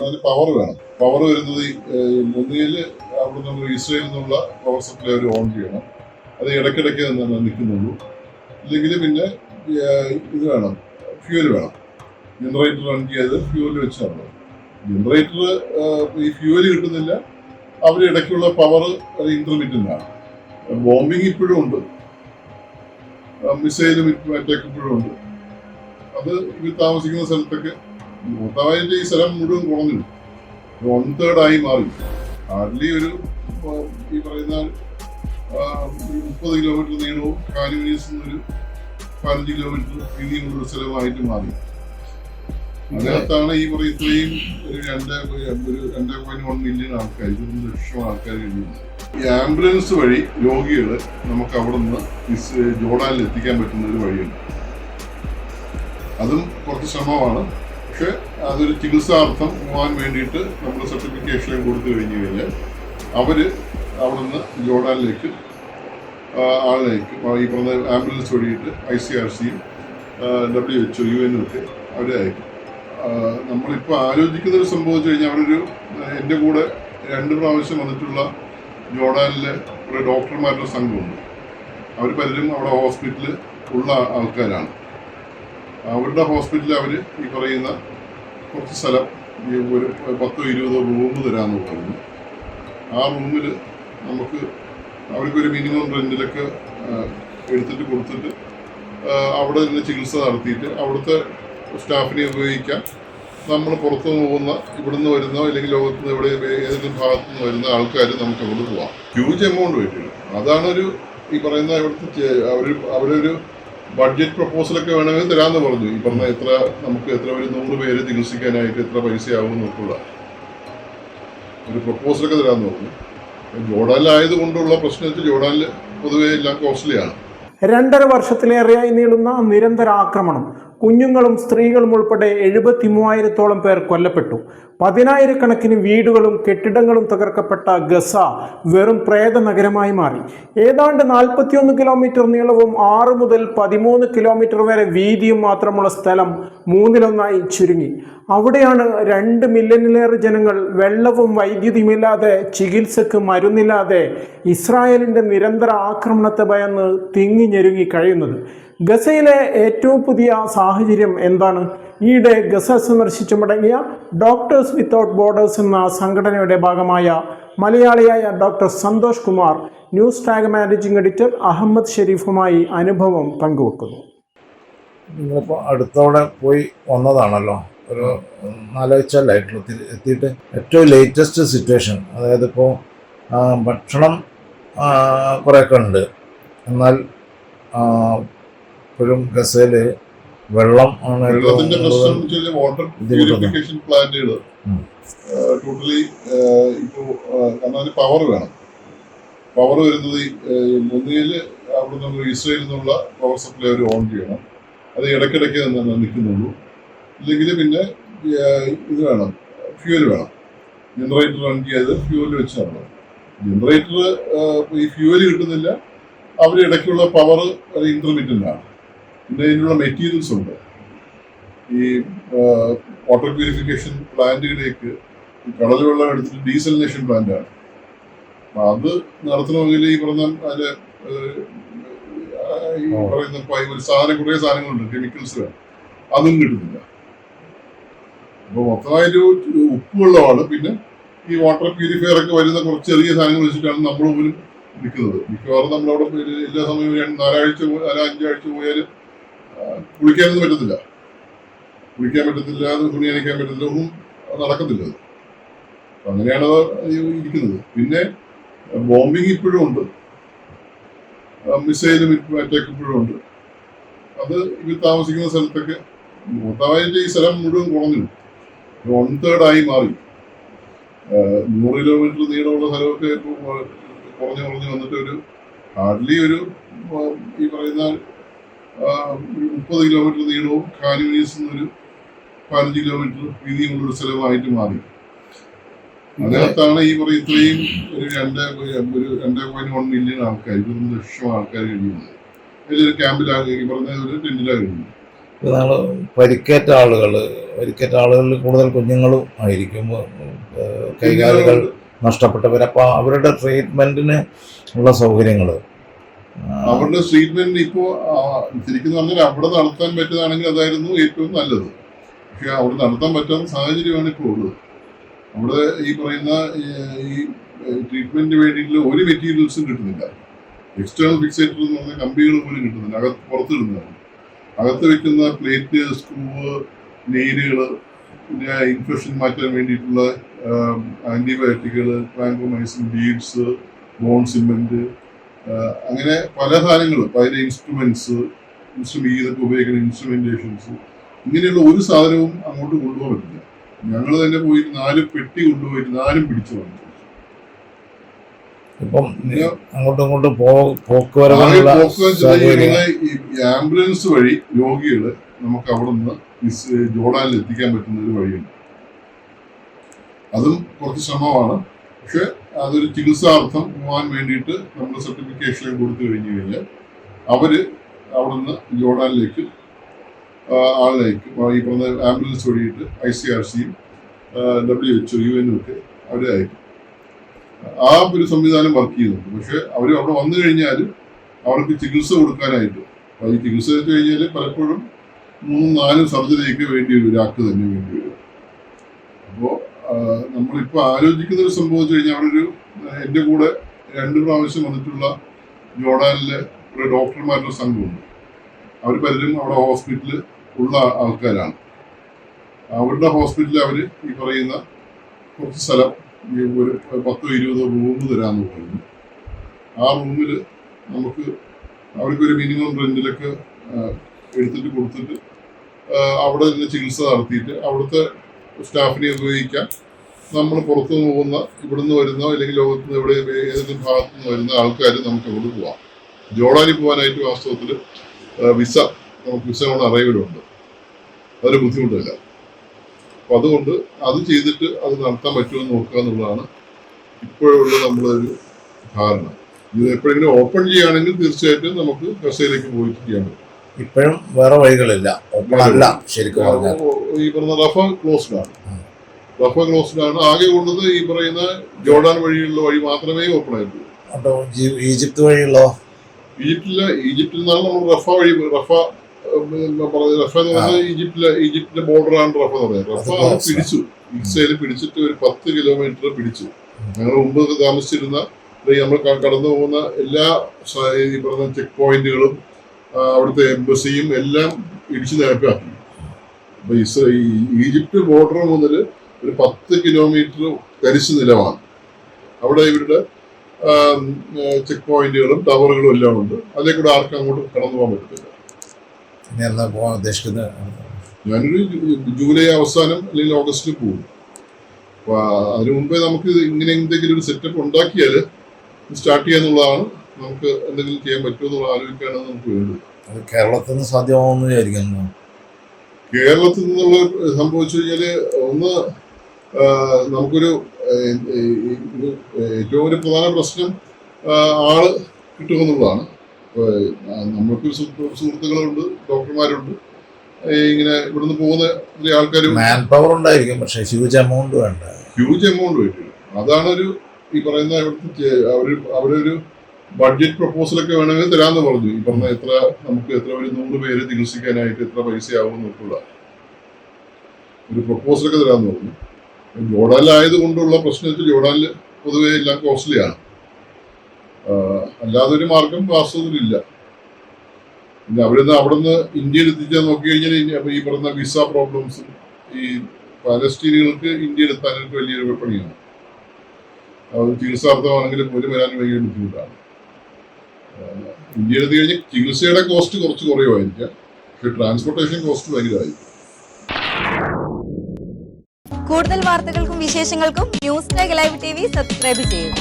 അതിന് പവർ വേണം. പവർ വരുന്നത് ഒന്നുകിൽ അവിടെ നമ്മൾ ഇസ്രയേലിൽ നിന്നുള്ള പവർ സപ്ലൈ അവർ ഓൺ ചെയ്യണം. അത് ഇടയ്ക്കിടയ്ക്ക് നിൽക്കുന്നുള്ളൂ. ഇല്ലെങ്കിൽ പിന്നെ ഇത് വേണം, ഫ്യൂവൽ വേണം. ജനറേറ്റർ റൺ ചെയ്ത് ഫ്യൂവൽ വെച്ച് നടണം. ജനറേറ്റർ ഈ ഫ്യൂവൽ കിട്ടുന്നില്ല. അവർ ഇടയ്ക്കുള്ള പവർ ഇന്റർമീഡിയൻ്റ് ആണ്. ബോംബിങ് ഇപ്പോഴും ഉണ്ട്, മിസൈലും അറ്റാക്ക് ഇപ്പോഴും ഉണ്ട്. അത് ഇവർ താമസിക്കുന്ന സ്ഥലത്തൊക്കെ മൊത്തമായിട്ട് ഈ സ്ഥലം മുഴുവൻ കുറഞ്ഞു 1/3 മാറി. ഹാർഡ്ലി ഒരു ഈ പറയുന്ന 30 കിലോമീറ്റർ നീളവും കാനുവനീസിൽ നിന്നൊരു 15 കിലോമീറ്റർ വീതിയുമുള്ള സ്ഥലമായിട്ട് മാറി. അതിനകത്താണ് ഈ പറയും ഇത്രയും ഒരു 2.1 മില്യൺ ആൾക്കാർ, 20 ലക്ഷം ആൾക്കാർ കഴിയുന്നത്. ഈ ആംബുലൻസ് വഴി രോഗികളെ നമുക്ക് അവിടെ നിന്ന് ജോർഡാനിൽ എത്തിക്കാൻ പറ്റുന്ന ഒരു വഴിയുണ്ട്. അതും കുറച്ച് ശ്രമമാണ്. പക്ഷെ അതൊരു ചികിത്സാർത്ഥം പോകാൻ വേണ്ടിയിട്ട് നമ്മൾ സർട്ടിഫിക്കേഷൻ കൊടുത്തു കഴിഞ്ഞു കഴിഞ്ഞാൽ അവര് അവിടെ നിന്ന് ജോർഡാനിലേക്ക് ആളിലേക്ക് ഈ പറഞ്ഞ ആംബുലൻസ് വഴിയിട്ട് ICRCയും WHO UN ഒക്കെ അവരെ അയക്കും. നമ്മളിപ്പോൾ ആലോചിക്കുന്നൊരു സംഭവിച്ചു കഴിഞ്ഞാൽ അവരൊരു എൻ്റെ കൂടെ 2 പ്രാവശ്യം വന്നിട്ടുള്ള ജോർഡാനിലെ കുറേ ഡോക്ടർമാരുടെ സംഘമുണ്ട്. അവർ പലരും അവിടെ ഹോസ്പിറ്റലിൽ ഉള്ള ആൾക്കാരാണ്. അവരുടെ ഹോസ്പിറ്റലിൽ അവർ ഈ പറയുന്ന കുറച്ച് സ്ഥലം ഒരു 10-20 റൂം തരാമെന്ന് പറഞ്ഞു. ആ റൂമിൽ നമുക്ക് അവർക്കൊരു മിനിമം റെൻറ്റിലൊക്കെ എടുത്തിട്ട് കൊടുത്തിട്ട് അവിടെ നിന്ന് ചികിത്സ നടത്തിയിട്ട് അവിടുത്തെ സ്റ്റാഫിനെ ഉപയോഗിക്കാം. നമ്മൾ പുറത്തുനിന്ന് പോകുന്ന ഇവിടുന്ന് വരുന്ന അല്ലെങ്കിൽ ലോകത്തുനിന്ന് എവിടെ ഏതെങ്കിലും ഭാഗത്തു നിന്ന് വരുന്ന ആൾക്കാർ നമുക്ക് അങ്ങോട്ട് പോവാം. ഹ്യൂജ് എമൗണ്ട് വരും. അതാണൊരു ഈ പറയുന്ന ഇവിടുത്തെ അവരൊരു ബഡ്ജറ്റ് പ്രപ്പോസലൊക്കെ വേണമെങ്കിൽ തരാമെന്ന് പറഞ്ഞു. ഈ പറഞ്ഞ നമുക്ക് എത്ര ഒരു 100 പേര് ചികിത്സിക്കാനായിട്ട് എത്ര പൈസയാവും എന്നൊക്കെയുള്ള ഒരു പ്രപ്പോസലൊക്കെ തരാമെന്ന് പറഞ്ഞു. ജോർഡാനിലായത് കൊണ്ടുള്ള പ്രശ്നത്തിൽ ജോർഡാനിൽ പൊതുവെ എല്ലാം കോസ്റ്റ്ലിയാണ്. 2.5 വർഷത്തിലേറെയായി നീളുന്ന നിരന്തര ആക്രമണം, കുഞ്ഞുങ്ങളും സ്ത്രീകളും ഉൾപ്പെടെ 73,000-ഓളം പേർ കൊല്ലപ്പെട്ടു. 10,000-കണക്കിന് വീടുകളും കെട്ടിടങ്ങളും തകർക്കപ്പെട്ട ഗസ വെറും പ്രേത നഗരമായി മാറി. ഏതാണ്ട് 41 കിലോമീറ്റർ നീളവും 6 മുതൽ 13 കിലോമീറ്റർ വരെ വീതിയും മാത്രമുള്ള സ്ഥലം 1/3 ചുരുങ്ങി. അവിടെയാണ് 2 മില്യണിലേറെ ജനങ്ങൾ വെള്ളവും വൈദ്യുതിയുമില്ലാതെ, ചികിത്സക്ക് മരുന്നില്ലാതെ, ഇസ്രായേലിൻ്റെ നിരന്തര ആക്രമണത്തെ ഭയന്ന് തിങ്ങി ഞെരുങ്ങി കഴിയുന്നത്. ഗസയിലെ ഏറ്റവും പുതിയ സാഹചര്യം എന്താണ്? ഈയിടെ ഗസ സന്ദർശിച്ചു മടങ്ങിയ ഡോക്ടേഴ്സ് വിത്തൗട്ട് ബോർഡേഴ്സ് എന്ന സംഘടനയുടെ ഭാഗമായ മലയാളിയായ doctor Santhosh Kumar news tag managing editor Ahammed ഷെരീഫുമായി അനുഭവം പങ്കുവെക്കുന്നു. നിങ്ങളിപ്പോൾ അടുത്തോടെ പോയി വന്നതാണല്ലോ, ഒരു 4 ആഴ്ചയിലായിട്ടുള്ളൂ എത്തിയിട്ട്. ഏറ്റവും ലേറ്റസ്റ്റ് സിറ്റുവേഷൻ, അതായത് ഇപ്പോൾ ഭക്ഷണം കുറേയൊക്കെ ഉണ്ട്, എന്നാൽ ഇപ്പോഴും ഗസയിൽ വെള്ളം ആണ് വാട്ടർ പ്യൂരിഫിക്കേഷൻ പ്ലാന്റുകൾ ടോട്ടലി ഇപ്പോൾ കാരണം പവർ വേണം. പവർ വരുന്നത് ഒന്നുകിൽ അവിടെ നമ്മൾ ഇസ്രയേലിൽ നിന്നുള്ള പവർ സപ്ലൈ അവർ ഓൺ ചെയ്യണം. അത് ഇടയ്ക്കിടയ്ക്ക് നിൽക്കുന്നുള്ളൂ. ഇല്ലെങ്കിൽ പിന്നെ ഇത് വേണം, ഫ്യൂവൽ വേണം. ജനറേറ്റർ റൺ ചെയ്ത് ഫ്യൂവൽ വെച്ച് നടണം. ജനറേറ്റർ ഈ ഫ്യൂവൽ കിട്ടുന്നില്ല. അവർ ഇടയ്ക്കുള്ള പവർ ഇന്റർമീഡിയൻ്റ് ആണ്. പിന്നെ ഇതിനുള്ള മെറ്റീരിയൽസ് ഉണ്ട്. ഈ വാട്ടർ പ്യൂരിഫിക്കേഷൻ പ്ലാന്റുകളിലേക്ക് കടൽ വെള്ളം എടുത്തിട്ട് ഡീസലിനേഷൻ പ്ലാന്റാണ്. അത് നടത്തണമെങ്കിൽ ഈ പറഞ്ഞ അതിലെ ഈ പറയുന്ന കുറേ സാധനങ്ങളുണ്ട്, കെമിക്കൽസ് വേണം. അതും കിട്ടുന്നില്ല. അപ്പോൾ മൊത്തമായൊരു ഉപ്പ് വെള്ളമാണ്. പിന്നെ ഈ വാട്ടർ പ്യൂരിഫയർ ഒക്കെ വരുന്ന കുറച്ച് ചെറിയ സാധനങ്ങൾ വെച്ചിട്ടാണ് നമ്മൾ പോലും നിൽക്കുന്നത്. മിക്കവാറും നമ്മളവിടെ എല്ലാ സമയവും 4 ആഴ്ച 5 ആഴ്ച പോയാൽ കുളിക്കാനൊന്നും പറ്റത്തില്ല. തുണി നനയ്ക്കാൻ പറ്റത്തില്ല, ഒന്നും നടക്കത്തില്ല. അത് അങ്ങനെയാണ് ഇരിക്കുന്നത്. പിന്നെ ബോംബിങ് ഇപ്പോഴും ഉണ്ട്, മിസൈലും അറ്റാക്ക് ഇപ്പോഴും ഉണ്ട്. അത് ഇവർ താമസിക്കുന്ന സ്ഥലത്തൊക്കെ മൊത്തമായിട്ട് ഈ സ്ഥലം മുഴുവൻ കുറഞ്ഞു 1/3 മാറി. 100 കിലോമീറ്റർ നീളമുള്ള സ്ഥലമൊക്കെ കുറഞ്ഞു വന്നിട്ട് ഒരു ഹാർഡ്ലി ഒരു ഈ പറയുന്ന 30 കിലോമീറ്റർ നീളവും കാനുവനീസിൽ നിന്നൊരു 15 കിലോമീറ്റർ വീതിയുമുള്ള സ്ഥലമായിട്ട് മാറി. അതിനകത്താണ് ഈ പറയും ഇത്രയും ഒരു 2.1 മില്യൺ ആൾക്കാർ, 20 ലക്ഷം ആൾക്കാർ കഴിയുന്നത്. അതിലൊരു ക്യാമ്പിലാണ് ഈ പറഞ്ഞ ഒരു ടെന്റിലാണ് കഴിയുന്നത്. നമ്മൾ പരിക്കേറ്റ ആളുകളിൽ കൂടുതൽ കുഞ്ഞുങ്ങളും ആയിരിക്കും, കൈകാലുകൾ നഷ്ടപ്പെട്ടവർ. അപ്പോൾ അവരുടെ ട്രീറ്റ്മെൻറ്റിന് ഉള്ള സൗകര്യങ്ങൾ, അവരുടെ ട്രീറ്റ്മെന്റ് ഇപ്പോൾ ശരിക്കും പറഞ്ഞാൽ അവിടെ നടത്താൻ പറ്റുന്നതാണെങ്കിൽ അതായിരുന്നു ഏറ്റവും നല്ലത്. പക്ഷെ അവിടെ നടത്താൻ പറ്റാത്ത സാഹചര്യമാണ് ഇപ്പോൾ ഉള്ളത്. അവിടെ ഈ പറയുന്ന ഈ ട്രീറ്റ്മെന്റിന് വേണ്ടിയിട്ടുള്ള ഒരു മെറ്റീരിയൽസും കിട്ടുന്നില്ല. എക്സ്റ്റേണൽ ഫിക്സേറ്റർ എന്ന് പറഞ്ഞ കമ്പികൾ പോലും കിട്ടുന്നില്ല. പുറത്ത് ഇടുന്നതാണ്. അകത്ത് വെക്കുന്ന പ്ലേറ്റ്, സ്ക്രൂവ്, നെയിലുകൾ, പിന്നെ ഇൻഫെക്ഷൻ മാറ്റാൻ വേണ്ടിയിട്ടുള്ള ആന്റിബയോട്ടിക്കുകൾ, ക്ലാൻഡ്രോമൈസിൻ, ബീഡ്സ്, ബോൺ സിമെന്റ്, അങ്ങനെ പല സാധനങ്ങളും, അതിന്റെ ഇൻസ്ട്രുമെന്റ്സ്, ഇതൊക്കെ ഉപയോഗിക്കുന്ന ഇൻസ്ട്രുമെന്റേഷൻസ്, ഇങ്ങനെയുള്ള ഒരു സാധനവും അങ്ങോട്ട് കൊണ്ടുപോകാൻ പറ്റില്ല. ഞങ്ങൾ തന്നെ പോയി 4 പെട്ടി കൊണ്ടുപോയിട്ട് 4 പിടിച്ചു വന്നു. ഇപ്പം അങ്ങോട്ടും ഇങ്ങോട്ടും പോക്കുവരവുള്ള ഈ ആംബുലൻസ് വഴി രോഗികള് നമുക്ക് അവിടെ നിന്ന് ജോർഡാനിൽ എത്തിക്കാൻ പറ്റുന്ന ഒരു വഴിയുണ്ട്. അതും കുറച്ച് ശ്രമമാണ്. പക്ഷെ അതൊരു ചികിത്സാർത്ഥം പോകാൻ വേണ്ടിയിട്ട് നമ്മൾ സർട്ടിഫിക്കേഷൻ കൊടുത്തു കഴിഞ്ഞു കഴിഞ്ഞാൽ അവര് അവിടെ നിന്ന് ജോർഡാനിലേക്ക് ആളിലേക്ക് ഈ പറഞ്ഞ ആംബുലൻസ് വഴിയിട്ട് ICRCയും WHO UN ഒക്കെ അവരെ അയക്കും. ആ ഒരു സംവിധാനം വർക്ക് ചെയ്യുന്നുണ്ട്. പക്ഷെ അവർ അവിടെ വന്നു കഴിഞ്ഞാൽ അവർക്ക് ചികിത്സ കൊടുക്കാനായിട്ട്, ഈ ചികിത്സ വെച്ച് കഴിഞ്ഞാൽ പലപ്പോഴും 3-4 സർജറിയൊക്കെ വേണ്ടി വരും, ഒരാൾക്ക് തന്നെ വേണ്ടി വരും. അപ്പോൾ നമ്മളിപ്പോൾ ആലോചിക്കുന്ന ഒരു സംഭവം വെച്ച് കഴിഞ്ഞാൽ അവിടെ എൻ്റെ കൂടെ 2 പ്രാവശ്യം വന്നിട്ടുള്ള ജോർഡാനിലെ ഒരു ഡോക്ടർമാരുടെ സംഘമുണ്ട്. അവർ പലരും അവിടെ ഹോസ്പിറ്റലിൽ ഉള്ള ആൾക്കാരാണ്. അവരുടെ ഹോസ്പിറ്റലിൽ അവർ ഈ പറയുന്ന കുറച്ച് സ്ഥലം, ഒരു 10-20 റൂം തരാമെന്ന് പറഞ്ഞു. ആ റൂമിൽ നമുക്ക് അവർക്കൊരു മിനിമം റെന്റിലൊക്കെ എടുത്തിട്ട് കൊടുത്തിട്ട് അവിടെ നിന്ന് ചികിത്സ നടത്തിയിട്ട് അവിടുത്തെ സ്റ്റാഫിനെ ഉപയോഗിക്കാം. നമ്മൾ പുറത്തുനിന്ന് പോകുന്ന, ഇവിടുന്ന് വരുന്ന അല്ലെങ്കിൽ ലോകത്തുനിന്ന് എവിടെ ഏതെങ്കിലും ഭാഗത്തു നിന്ന് വരുന്ന ആൾക്കാർ നമുക്ക് അവിടെ പോവാം. ജോർഡാനിൽ പോകാനായിട്ട് വാസ്തവത്തിൽ നമുക്ക് വിസ കൊണ്ട് അറൈവലുണ്ട്. അതൊരു ബുദ്ധിമുട്ടില്ല. അപ്പം അതുകൊണ്ട് അത് ചെയ്തിട്ട് അത് നടത്താൻ പറ്റുമെന്ന് നോക്കുക എന്നുള്ളതാണ് ഇപ്പോഴുള്ള നമ്മളൊരു ധാരണ. ഇത് എപ്പോഴെങ്കിലും ഓപ്പൺ ചെയ്യുകയാണെങ്കിൽ തീർച്ചയായിട്ടും നമുക്ക് കസയിലേക്ക് പോയിട്ട് ചെയ്യാൻ പറ്റും. ഇപ്പോഴും വേറെ വഴികളില്ല, ഓപ്പൺ അല്ല ശരിക്കും പറഞ്ഞാൽ. ഈ പറഞ്ഞ റഫ ക്ലോസ്ഡ് ആണ്. ആകെ ഉള്ളത് ഈ പറയുന്ന ജോർഡാൻ വഴിയുള്ള വഴി മാത്രമേ ഓപ്പൺ ആയിട്ടുള്ളൂ. അപ്പോൾ ഈജിപ്ത് വഴിയുള്ളോ? ഈജിപ്തിൽ നിന്നാണ് നമ്മൾ റഫ എന്ന് പറഞ്ഞാൽ ഈജിപ്തിന്റെ ബോർഡറാണ് റഫ എന്ന് പറയുന്നത്. റഫ പിടിച്ചു, ഇസ്രയേൽ പിടിച്ചിട്ട് ഒരു 10 കിലോമീറ്റർ പിടിച്ചു. ഞങ്ങൾ മുമ്പ് താമസിച്ചിരുന്ന നമ്മൾ കടന്നു പോകുന്ന എല്ലാ ഈ പറഞ്ഞ ചെക്ക് പോയിന്റുകളും അവിടുത്തെ എംബസിയും എല്ലാം ഇടിച്ചു നിരപ്പാക്കി. അപ്പൊ ഈജിപ്ത് ബോർഡർ മുതൽ ഒരു 10 കിലോമീറ്റർ തരിശു നിലമാണ്. അവിടെ ഇവരുടെ ചെക്ക് പോയിന്റുകളും ടവറുകളും എല്ലാം ഉണ്ട്. അതിലെ കൂടെ ആർക്കും അങ്ങോട്ട് കടന്നു പോകാൻ പറ്റത്തില്ല. പോകാൻ ഉദ്ദേശിക്കുന്നത് ഞാനൊരു ജൂലൈ അവസാനം അല്ലെങ്കിൽ ഓഗസ്റ്റിൽ പോകും. അപ്പൊ അതിനു മുമ്പേ നമുക്ക് ഇങ്ങനെ എന്തെങ്കിലും ഒരു സെറ്റപ്പ് ഉണ്ടാക്കിയാൽ സ്റ്റാർട്ട് ചെയ്യാന്നുള്ളതാണ്. നമുക്ക് എന്തെങ്കിലും ചെയ്യാൻ പറ്റുമെന്നുള്ള ആലോചിക്കുകയാണ് നമുക്ക് വേണ്ടത്. അത് കേരളത്തിൽ നിന്ന് സാധ്യമാവുമെന്ന് വിചാരിക്കുന്നു. കേരളത്തിൽ നിന്നുള്ള സംഭവിച്ചു കഴിഞ്ഞാല് ഒന്ന് നമുക്കൊരു ഏറ്റവും ഒരു പ്രധാന പ്രശ്നം ആള് കിട്ടുമെന്നുള്ളതാണ്. നമ്മൾക്ക് സുഹൃത്തുക്കളുണ്ട്, ഡോക്ടർമാരുണ്ട്, ഇങ്ങനെ ഇവിടുന്ന് പോകുന്ന ആൾക്കാർ. മാൻ പവർ ഉണ്ടായിരിക്കും, പക്ഷേ ഹ്യൂജ് എമൗണ്ട് വേണ്ട. ഹ്യൂജ് എമൗണ്ട് വരും. അതാണ് ഒരു ഈ പറയുന്ന ഇവിടുത്തെ അവരൊരു ബഡ്ജറ്റ് പ്രപ്പോസലൊക്കെ വേണമെങ്കിൽ തരാമെന്ന് പറഞ്ഞു. ഈ പറഞ്ഞ നമുക്ക് എത്ര ഒരു 100 പേര് ചികിത്സിക്കാനായിട്ട് എത്ര പൈസയാവും എന്നൊക്കെയുള്ള ഒരു പ്രപ്പോസലൊക്കെ തരാമെന്ന് പറഞ്ഞു. ജോർഡാനിലായത് കൊണ്ടുള്ള പ്രശ്നം വെച്ചാൽ ജോർഡാനിൽ പൊതുവെ എല്ലാം കോസ്റ്റ്ലിയാണ്. അല്ലാതെ ഒരു മാർഗം വാസ്തവത്തിലില്ല. പിന്നെ അവിടുന്ന് ഇന്ത്യയിൽ എത്തിച്ചാൽ നോക്കി കഴിഞ്ഞാൽ ഈ പറഞ്ഞ വിസ പ്രോബ്ലംസും ഈ പാലസ്തീനികൾക്ക് ഇന്ത്യയിൽ എത്താനായിട്ട് വലിയൊരു പണിയാണ്. ചികിത്സാർത്ഥമാണെങ്കിലും പോലും വരാൻ വലിയ ബുദ്ധിമുട്ടാണ്. ഇന്ത്യയിൽ എത്തി കഴിഞ്ഞാൽ ചികിത്സയുടെ കോസ്റ്റ് കുറച്ച് കുറയുമായിരിക്കാം, പക്ഷെ ട്രാൻസ്പോർട്ടേഷൻ കോസ്റ്റ് ഭയങ്കരമായിരിക്കും. കൂടുതൽ വാർത്തകൾക്കും വിശേഷങ്ങൾക്കും ന്യൂസ് ടൈഗ് ലൈവ് TV സബ്സ്ക്രൈബ് ചെയ്യുക.